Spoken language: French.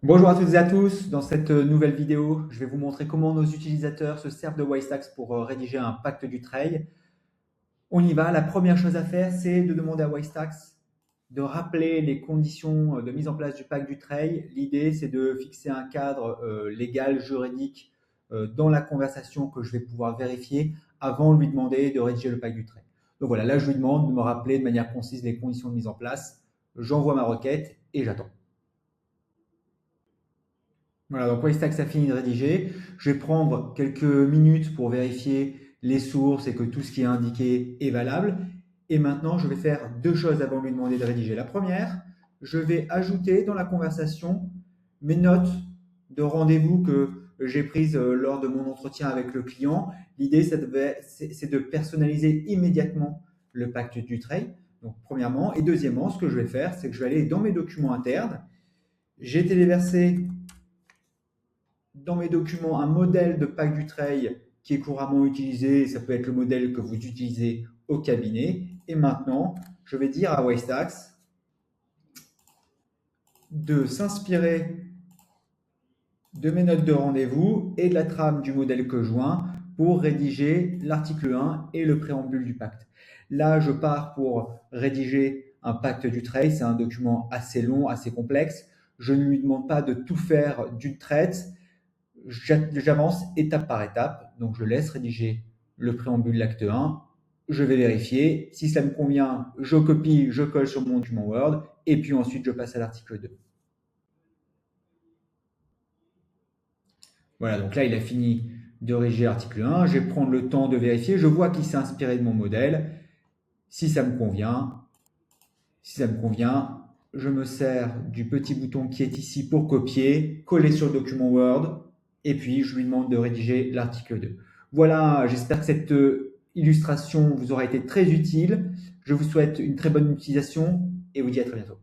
Bonjour à toutes et à tous, dans cette nouvelle vidéo, je vais vous montrer comment nos utilisateurs se servent de Waystax pour rédiger un pacte du trade. On y va, la première chose à faire, c'est de demander à Waystax de rappeler les conditions de mise en place du pacte du trade. L'idée, c'est de fixer un cadre légal, juridique, dans la conversation que je vais pouvoir vérifier avant de lui demander de rédiger le pacte du trade. Donc voilà, là je lui demande de me rappeler de manière concise les conditions de mise en place. J'envoie ma requête et j'attends. Voilà, donc Waystack a fini de rédiger. Je vais prendre quelques minutes pour vérifier les sources et que tout ce qui est indiqué est valable. Et maintenant, je vais faire deux choses avant de lui demander de rédiger. La première, je vais ajouter dans la conversation mes notes de rendez-vous que j'ai prises lors de mon entretien avec le client. L'idée, c'est de personnaliser immédiatement le pacte du trade. Donc, premièrement. Et deuxièmement, ce que je vais faire, c'est que je vais aller dans mes documents internes. J'ai téléversé dans mes documents un modèle de pack du trail qui est couramment utilisé. Ça peut être le modèle que vous utilisez au cabinet. Et maintenant, je vais dire à Waystax de s'inspirer de mes notes de rendez-vous et de la trame du modèle que je joins pour rédiger l'article 1 et le préambule du pacte. Là, je pars pour rédiger un pacte du trade. C'est un document assez long, assez complexe. Je ne lui demande pas de tout faire d'une traite. J'avance étape par étape, donc je laisse rédiger le préambule de l'acte 1, je vais vérifier, si ça me convient, je copie, je colle sur mon document Word, et puis ensuite je passe à l'article 2. Voilà, donc là il a fini de rédiger l'article 1, je vais prendre le temps de vérifier, je vois qu'il s'est inspiré de mon modèle, si ça me convient, je me sers du petit bouton qui est ici pour copier, coller sur le document Word, et puis je lui demande de rédiger l'article 2. Voilà, j'espère que cette illustration vous aura été très utile. Je vous souhaite une très bonne utilisation et vous dis à très bientôt.